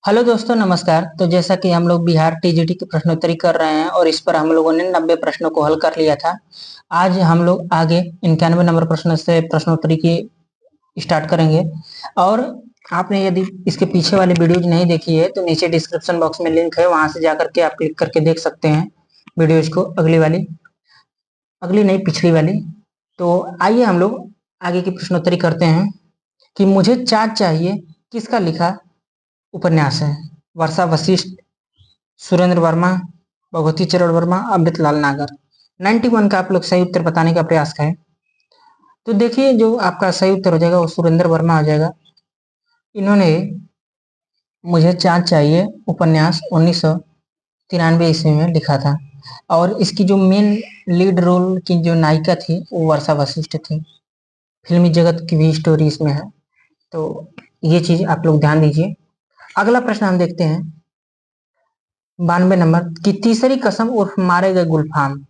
Hello दोस्तों, नमस्कार। तो जैसा कि हम लोग बिहार टीजीटी की प्रश्नोत्तरी कर रहे हैं और इस पर हम लोगों ने 90 प्रश्नों को हल कर लिया था। आज हम लोग आगे 91 नंबर प्रश्न से प्रश्नोत्तरी की स्टार्ट करेंगे। और आपने यदि इसके पीछे वाली वीडियोज नहीं देखी है तो नीचे डिस्क्रिप्शन बॉक्स में लिंक है, वहां से जाकर के आप क्लिक करके देख सकते हैं वीडियोज को। अगली नहीं, पिछली वाली। तो आइए हम लोग आगे की प्रश्नोत्तरी करते हैं कि मुझे चार्ट चाहिए किसका लिखा उपन्यास है। वर्षा वशिष्ठ, सुरेंद्र वर्मा, भगवती चरण वर्मा, अमृतलाल नागर। 91 का आप लोग सही उत्तर बताने का प्रयास करें। तो देखिए, जो आपका सही उत्तर हो जाएगा वो सुरेंद्र वर्मा हो जाएगा। इन्होंने मुझे चाँद चाहिए उपन्यास 1993 ईस्वी में लिखा था। और इसकी जो मेन लीड रोल की जो नायिका थी वो वर्षा वशिष्ठ थी। फिल्मी जगत की भी स्टोरी इसमें है, तो ये चीज आप लोग ध्यान दीजिए। अगला प्रश्न हम देखते हैं 92 नंबर की तीसरी कसम उर्फ मारे गए गुलफाम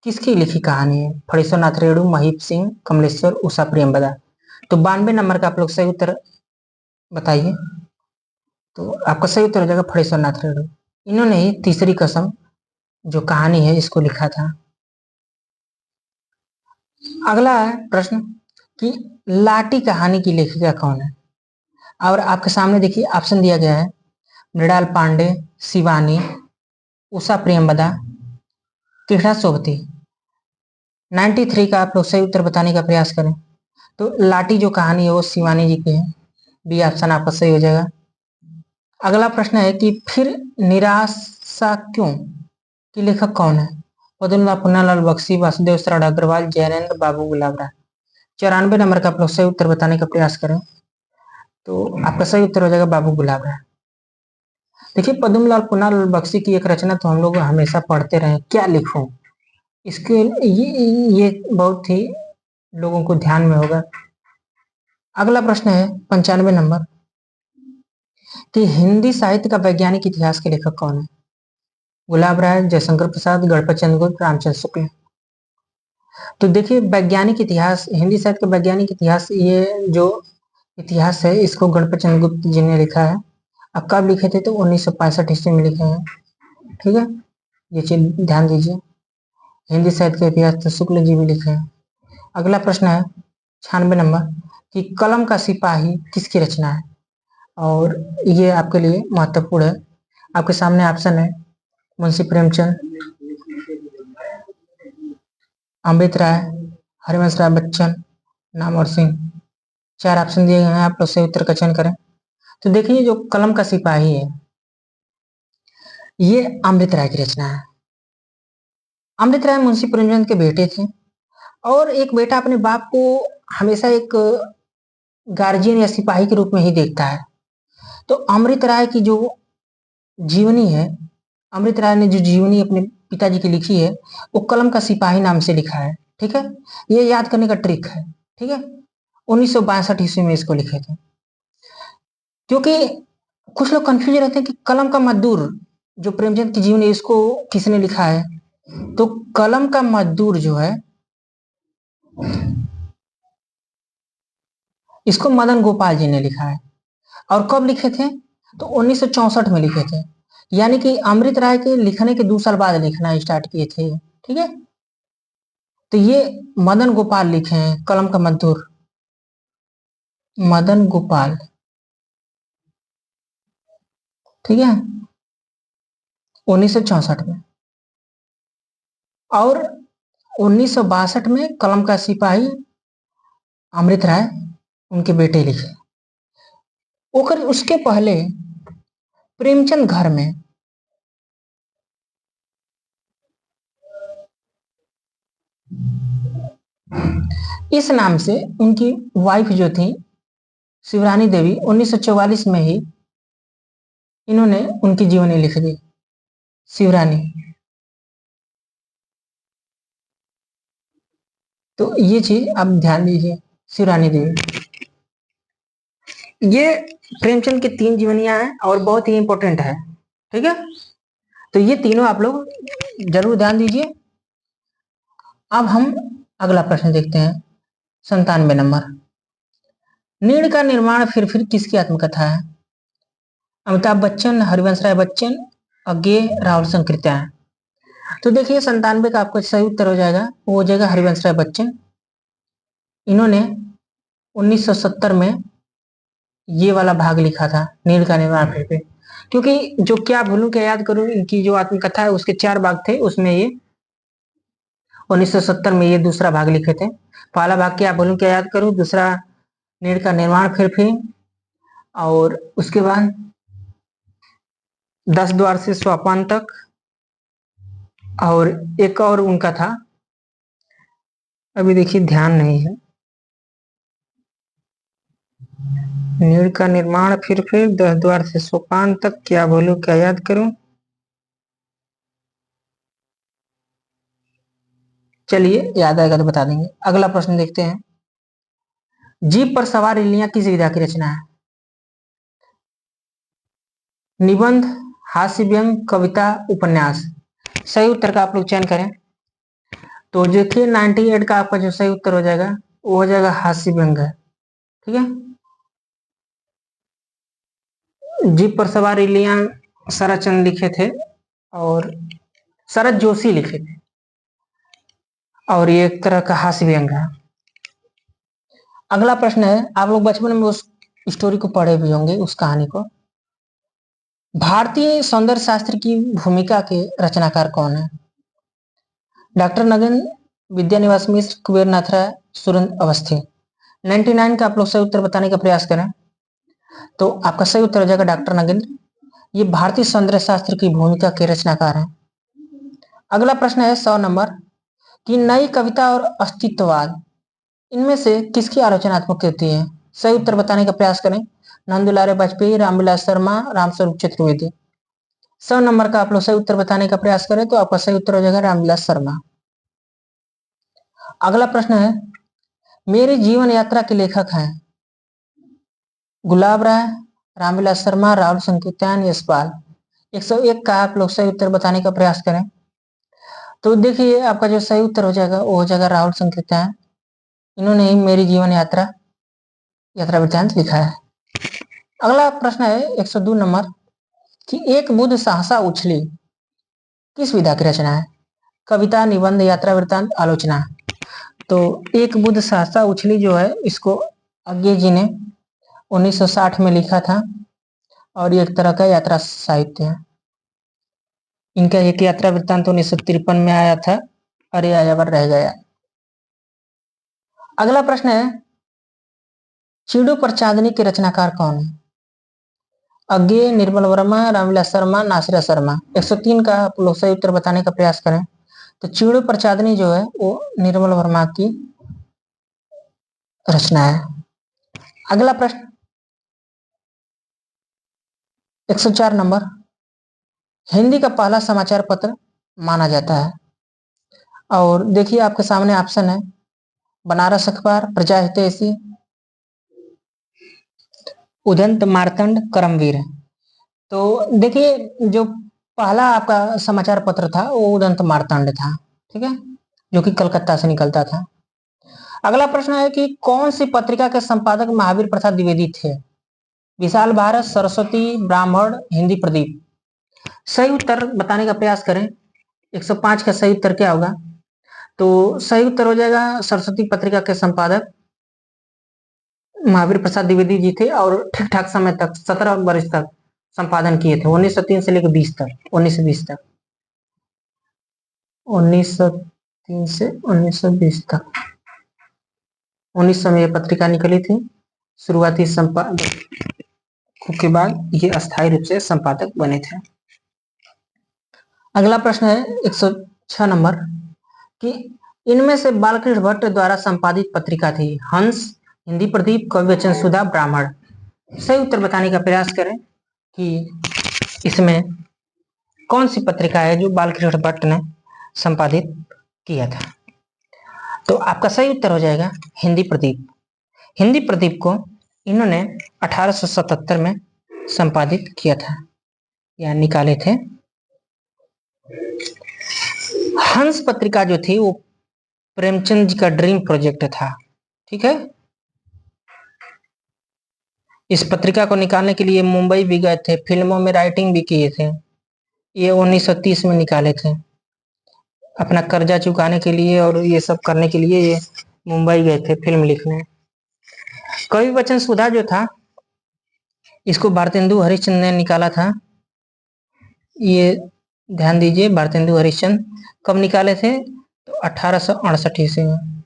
किसकी लिखी कहानी है। फणीश्वर नाथ रेणु, महीप सिंह, कमलेश्वर, उषा प्रियंवदा। तो 92 नंबर का आप लोग सही उत्तर बताइए। तो आपका सही उत्तर हो जाएगा फणीश्वर नाथ रेणु। इन्होंने ही तीसरी कसम जो कहानी है इसको लिखा था। अगला है प्रश्न कि लाटी कहानी की लेखिका कौन है। और आपके सामने देखिए ऑप्शन दिया गया है मृणाल पांडे, शिवानी, उषा प्रियंवदा, कृष्णा सोबती। 93 का आप लोग सही उत्तर बताने का प्रयास करें। तो लाटी जो कहानी है वो शिवानी जी की है। बी ऑप्शन आपका सही हो जाएगा। अगला प्रश्न है कि फिर निराशा क्यों की लेखक कौन है। पद्मनाभ पुन्नालाल बख्शी, वासुदेव शरण अग्रवाल, जयनेन्द्र, बाबू गुलाब राय। 94 नंबर का आप लोग सही उत्तर बताने का प्रयास करें। तो आपका सही उत्तर हो जाएगा बाबू गुलाब राय। देखिए, पद्मलाल पुन्नालाल बख्शी की एक रचना तो हम लोग हमेशा पढ़ते रहे, क्या लिखूं। इसके ये बहुत ही लोगों को ध्यान में होगा। अगला प्रश्न है 95 नंबर कि हिंदी साहित्य का वैज्ञानिक इतिहास के लेखक कौन है। गुलाब राय, जयशंकर प्रसाद, गणपत चंद्र गुप्त, रामचंद्र शुक्ल। तो देखिए, वैज्ञानिक इतिहास, हिंदी साहित्य का वैज्ञानिक इतिहास, ये जो इतिहास है इसको गणपत चंद्र गुप्त जी ने लिखा है। अब कब लिखे थे तो 1965 ईस्वी में लिखे हैं। ठीक है, ये चीज ध्यान दीजिए। हिंदी साहित्य का इतिहास तो शुक्ल जी भी लिखे हैं। अगला प्रश्न है 96 नंबर कि कलम का सिपाही किसकी रचना है। और ये आपके लिए महत्वपूर्ण है। आपके सामने ऑप्शन है मुंशी प्रेमचंद, अमृत राय, हरिवंश राय बच्चन, नामवर सिंह। 4 ऑप्शन दिए गए हैं, आप लोग सही उत्तर का चयन करें। तो देखिए, जो कलम का सिपाही है ये अमृत राय की रचना है। अमृत राय मुंशी प्रेमचंद के बेटे थे। और एक बेटा अपने बाप को हमेशा एक गार्जियन या सिपाही के रूप में ही देखता है। तो अमृत राय की जो जीवनी है, अमृत राय ने जो जीवनी अपने पिताजी की लिखी है वो कलम का सिपाही नाम से लिखा है। ठीक है, ये याद करने का ट्रिक है। ठीक है, 1962 ईस्वी में इसको लिखे थे। क्योंकि कुछ लोग कंफ्यूज रहते हैं कि कलम का मजदूर जो प्रेमचंद की जीवनी इसको किसने लिखा है। तो कलम का मजदूर जो है इसको मदन गोपाल जी ने लिखा है। और कब लिखे थे तो 1964 में लिखे थे। यानी कि अमृत राय के लिखने के 2 साल बाद लिखना स्टार्ट किए थे। ठीक है, तो ये मदन गोपाल लिखे हैं कलम का मजदूर, मदन गोपाल। ठीक है, 1964 में। और 1962 में कलम का सिपाही अमृत राय उनके बेटे लिखे। ओकर उसके पहले प्रेमचंद घर में इस नाम से उनकी वाइफ जो थी शिवरानी देवी, 1944 में ही इन्होंने उनकी जीवनी लिख दी, शिवरानी। तो ये चीज आप ध्यान दीजिए, शिवरानी देवी। ये प्रेमचंद की 3 जीवनियां हैं और बहुत ही इंपॉर्टेंट है। ठीक है, तो ये तीनों आप लोग जरूर ध्यान दीजिए। अब हम अगला प्रश्न देखते हैं 97 नंबर। नीड़ का निर्माण फिर किसकी आत्मकथा है। अमिताभ बच्चन, हरिवंश राय बच्चन, अज्ञे, राहुल संकृत्यायन। तो देखिए 97 का आपका सही उत्तर हो जाएगा, वो हो जाएगा हरिवंश राय बच्चन। इन्होंने 1970 में ये वाला भाग लिखा था, नील का निर्माण फिर पे। क्योंकि जो क्या भूलूं क्या याद करूं, इनकी जो आत्मकथा है उसके 4 भाग थे, उसमें ये 1970 में ये दूसरा भाग लिखे थे। पहला भाग क्या भूलूं क्या याद करूं, दूसरा नील का निर्माण फिर, और उसके बाद 10 द्वार से सोपान तक, और एक और उनका था, अभी देखिए ध्यान नहीं है। नील का निर्माण फिर 10 द्वार से सोपान तक, क्या बोलूं क्या याद करूं। चलिए याद आएगा तो बता देंगे। अगला प्रश्न देखते हैं। जीप पर सवार इल्लियां किस विधा की रचना है? निबंध, हास्य व्यंग, कविता, उपन्यास। सही उत्तर का आप लोग चयन करें। तो देखिए 98 का आपका जो सही उत्तर हो जाएगा वो हो जाएगा हास्य व्यंग है। ठीक है। जीप पर सवार इल्लियां शरद चंद्र लिखे थे, और शरद जोशी लिखे थे, और ये एक तरह का हास्य व्यंग है। अगला प्रश्न है, आप लोग बचपन में उस स्टोरी को पढ़े भी होंगे, उस कहानी को। भारतीय सौंदर्य शास्त्र की भूमिका के रचनाकार कौन है? डॉक्टर नगेंद्र, विद्यानिवास मिश्र, कुबेर नाथ राय, सुरेंद्र अवस्थी। 99 का आप लोग सही उत्तर बताने का प्रयास करें। तो आपका सही उत्तर हो जाएगा डॉक्टर नगेंद्र। ये भारतीय सौंदर्य शास्त्र की भूमिका के रचनाकार हैं। अगला प्रश्न है 100 नंबर कि नई कविता और अस्तित्ववाद, इनमें से किसकी आलोचनात्मक होती है? सही उत्तर बताने का प्रयास करें। नंदुलारे वाजपेयी, रामविलास शर्मा, रामस्वरूप चतुर्वेदी। 100 नंबर का आप लोग सही उत्तर बताने का प्रयास करें तो आपका सही उत्तर हो जाएगा रामविलास शर्मा। अगला प्रश्न है, मेरी जीवन यात्रा के लेखक हैं गुलाब राय, रामविलास शर्मा, राहुल संकीर्तन, यशपाल। 101 का आप लोग सही उत्तर बताने का प्रयास करें। तो देखिए आपका जो सही उत्तर हो जाएगा वो हो जाएगा राहुल संकीर्तन। इन्होंने ही मेरी जीवन यात्रा यात्रा वृत्तांत लिखा है। अगला प्रश्न है 102 नंबर कि एक बुद्ध सहसा उछली किस विधा की रचना है? कविता, निबंध, यात्रा वृत्तांत, आलोचना। तो एक बुद्ध सहसा उछली जो है, इसको अज्ञे जी ने 1960 में लिखा था, और ये एक तरह का यात्रा साहित्य है। इनका एक यात्रा वृत्तांत 1953 में आया था, अरे आयावर रह गया। अगला प्रश्न है, चिड़ू पर चांदनी के रचनाकार कौन है? अज्ञे, निर्मल वर्मा, रामविलास शर्मा, नासिरा शर्मा। 103 का आप लोग सही उत्तर बताने का प्रयास करें। तो चिड़ू पर चांदनी जो है वो निर्मल वर्मा की रचना है। अगला प्रश्न 104 नंबर, हिंदी का पहला समाचार पत्र माना जाता है। और देखिए आपके सामने ऑप्शन है, बनारस अखबार, प्रजा हितैषी, उदंत मार्तंड, करमवीर। तो देखिए जो पहला आपका समाचार पत्र था वो उदंत मार्तंड था। ठीक है, जो कि कलकत्ता से निकलता था। अगला प्रश्न है कि कौन सी पत्रिका के संपादक महावीर प्रसाद द्विवेदी थे? विशाल भारत, सरस्वती, ब्राह्मण, हिंदी प्रदीप। सही उत्तर बताने का प्रयास करें। 105 का सही उत्तर क्या होगा? तो सही उत्तर हो जाएगा सरस्वती पत्रिका के संपादक महावीर प्रसाद द्विवेदी जी थे, और ठीक ठाक समय तक 17 वर्ष तक संपादन किए थे, 1903 से लेकर 20 तक, 1920 तक, 1903 से 1920 तक, 1900 में यह पत्रिका निकली थी। शुरुआती संपादक के बाद ये अस्थायी रूप से संपादक बने थे। अगला प्रश्न है 106 नंबर कि इनमें से बालकृष्ण भट्ट द्वारा संपादित पत्रिका थी हंस, हिंदी प्रदीप, कवि वचन सुधा, ब्राह्मण। सही उत्तर बताने का प्रयास करें कि इसमें कौन सी पत्रिका है जो बालकृष्ण भट्ट ने संपादित किया था। तो आपका सही उत्तर हो जाएगा हिंदी प्रदीप। हिंदी प्रदीप को इन्होंने 1877 में संपादित किया था या निकाले थे। हंस पत्रिका जो थी वो प्रेमचंद जी का ड्रीम प्रोजेक्ट था। ठीक है, इस पत्रिका को निकालने के लिए मुंबई भी गए थे, फिल्मों में राइटिंग भी किए थे। ये 1930 में निकाले थे। अपना कर्जा चुकाने के लिए और ये सब करने के लिए ये मुंबई गए थे फिल्म लिखने। कवि वचन सुधा जो था, इसको भारतेंदु हरिश्चंद्र ने निकाला था। ये ध्यान दीजिए, भारतेंदु हरिश्चंद्र कब निकाले थे? तो 1868 ईस्वी में।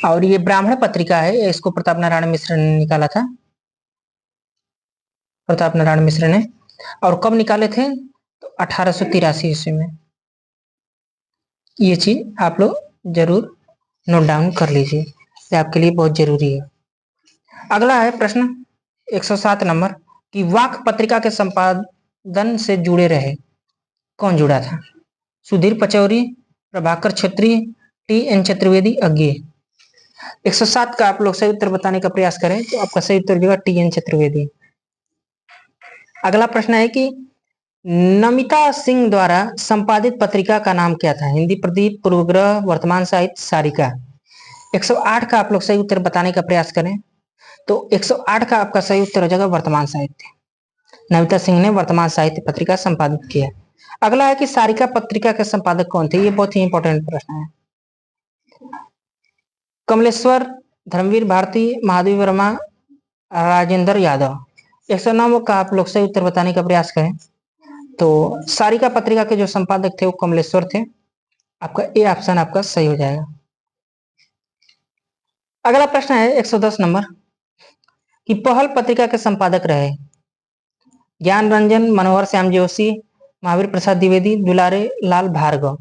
और ये ब्राह्मण पत्रिका है, इसको प्रताप नारायण मिश्र ने निकाला था। प्रताप नारायण मिश्र ने। और कब निकाले थे? तो 1883 ईस्वी में। ये चीज आप लोग जरूर नोट डाउन कर लीजिए, ये आपके लिए बहुत जरूरी है। अगला है प्रश्न 107 नंबर कि वाक पत्रिका के संपादन से जुड़े रहे, कौन जुड़ा था? सुधीर पचौरी, प्रभाकर छेत्री, टी.एन. चतुर्वेदी, अज्ञे। 107 का आप लोग सही उत्तर बताने का प्रयास करें तो आपका सही उत्तर होगा टी.एन. चतुर्वेदी। अगला प्रश्न है कि नमिता सिंह द्वारा संपादित पत्रिका का नाम क्या था? हिंदी प्रदीप, पूर्वग्रह, वर्तमान साहित्य, सारिका। 108 का आप लोग सही उत्तर बताने का प्रयास करें तो 108 का आपका सही उत्तर हो जाएगा वर्तमान साहित्य। नमिता सिंह ने वर्तमान साहित्य पत्रिका संपादित किया। अगला है कि सारिका पत्रिका के संपादक कौन थे? ये बहुत ही इंपॉर्टेंट प्रश्न है। कमलेश्वर, धर्मवीर भारती, महादेवी वर्मा, राजेंद्र यादव। 109 का आप लोग सही उत्तर बताने का प्रयास करें तो सारिका पत्रिका के जो संपादक थे वो कमलेश्वर थे। आपका ए ऑप्शन आपका सही हो जाएगा। अगला प्रश्न है 110 नंबर कि पहल पत्रिका के संपादक रहे ज्ञान रंजन, मनोहर श्याम जोशी, महावीर प्रसाद द्विवेदी, दुलारे लाल भार्गव।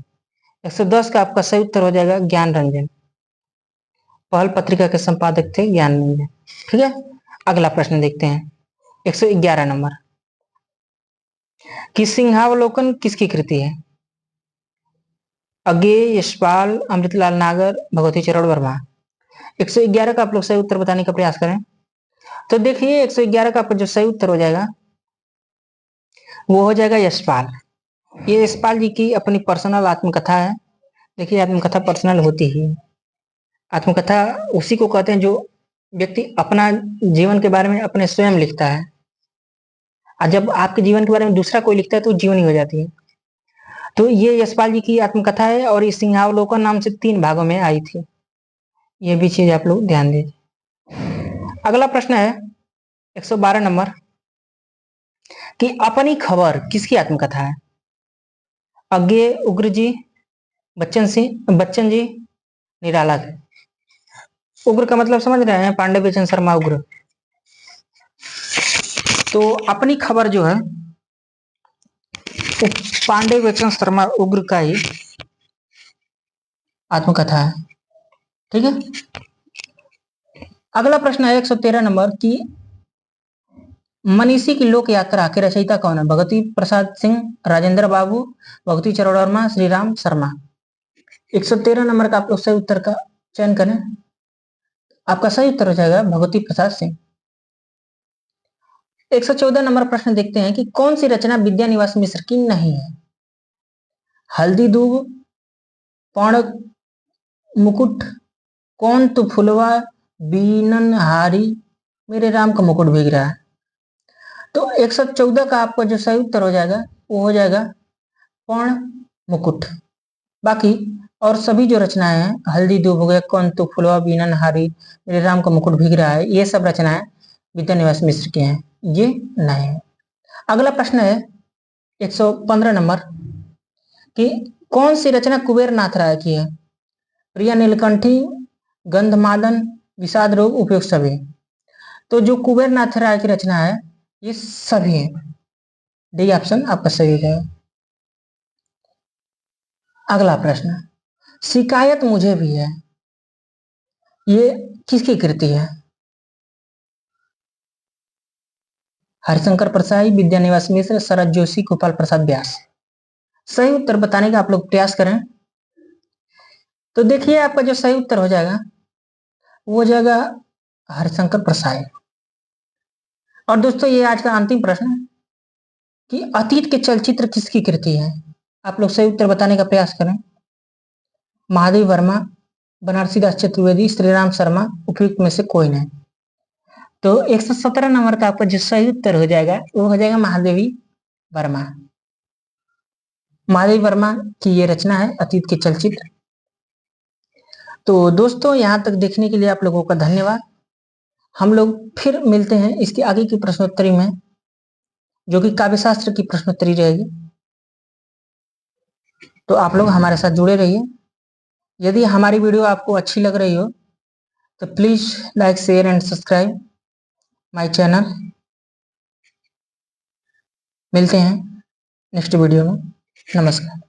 110 का आपका सही उत्तर हो जाएगा ज्ञान रंजन। पहल पत्रिका के संपादक थे ज्ञान रंजन। ठीक है, अगला प्रश्न देखते हैं 111 नंबर कि सिंहावलोकन किसकी कृति है? अज्ञे, यशपाल, अमृतलाल नागर, भगवती चरण वर्मा। 111 का आप लोग सही उत्तर बताने का प्रयास करें तो देखिए 111 का आपका जो सही उत्तर हो जाएगा वो हो जाएगा यशपाल। ये यशपाल जी की अपनी पर्सनल आत्मकथा है। देखिए आत्मकथा पर्सनल होती ही, आत्मकथा उसी को कहते हैं जो व्यक्ति अपना जीवन के बारे में अपने स्वयं लिखता है, और जब आपके जीवन के बारे में दूसरा कोई लिखता है तो जीवनी हो जाती है। तो ये यशपाल जी की आत्मकथा है और ये सिंहावलोकन नाम से 3 भागों में आई थी। ये भी चीज आप लोग ध्यान दीजिए। अगला प्रश्न है 112 नंबर कि अपनी खबर किसकी आत्मकथा है? अज्ञे, उग्र जी, बच्चन जी, निराला। उग्र का मतलब समझ रहे हैं? पांडे बेचन शर्मा उग्र। तो अपनी खबर जो है तो पांडे बेचन शर्मा उग्र का ही आत्मकथा है। ठीक है, अगला प्रश्न है 113 नंबर की मनीषी की लोक यात्रा के रचयिता कौन है? भगवती प्रसाद सिंह, राजेंद्र बाबू, भगवती चरण वर्मा, श्री राम शर्मा। 113 नंबर का आप लोग सही उत्तर का चयन करें। आपका सही उत्तर हो जाएगा भगवती प्रसाद सिंह। 114 नंबर प्रश्न देखते हैं कि कौन सी रचना विद्यानिवास मिश्र की नहीं है? हल्दी दूब, पौड़ मुकुट, कौन तू फुलवा, बीनन हारी, मेरे राम का मुकुट भीग रहा है। तो 114 का आपका जो सही उत्तर हो जाएगा वो हो जाएगा पौड़ मुकुट। बाकी और सभी जो रचनाएं हैं, हल्दी दूब हो गया, कौन तू फुलवा, बीनन हारी, मेरे राम का मुकुट भीग रहा है, ये सब रचनाएं विद्यानिवास मिश्र के हैं, ये नहीं है। अगला प्रश्न है 115 नंबर कि कौन सी रचना कुबेर नाथ राय की है? प्रिया नीलकंठी, गंधमादन, विषाद रोग, उपयुक्त सभी। तो जो कुबेर नाथ राय की रचना है ये सभी है। डी ऑप्शन आपका सही हो जाएगा। अगला प्रश्न, शिकायत मुझे भी है, ये किसकी कृति है? हरिशंकर प्रसाई, विद्यानिवास मिश्र, शरद जोशी, गोपाल प्रसाद व्यास। सही उत्तर बताने का आप लोग प्रयास करें तो देखिए आपका जो सही उत्तर हो जाएगा वो हो जाएगा हरिशंकर प्रसाई। और दोस्तों ये आज का अंतिम प्रश्न कि अतीत के चलचित्र किसकी कृति है? आप लोग सही उत्तर बताने का प्रयास करें। महादेव वर्मा, बनारसी दास चतुर्वेदी, श्रीराम शर्मा, उपयुक्त में से कोई नहीं। तो 117 नंबर का आपका जो सही उत्तर हो जाएगा वो हो जाएगा महादेवी वर्मा। महादेवी वर्मा की ये रचना है अतीत के चलचित्र। तो दोस्तों यहाँ तक देखने के लिए आप लोगों का धन्यवाद। हम लोग फिर मिलते हैं इसके आगे की प्रश्नोत्तरी में, जो कि काव्य शास्त्र की प्रश्नोत्तरी रहेगी। तो आप लोग हमारे साथ जुड़े रहिए। यदि हमारी वीडियो आपको अच्छी लग रही हो तो please like share and subscribe my channel. मिलते हैं नेक्स्ट वीडियो में। नमस्कार।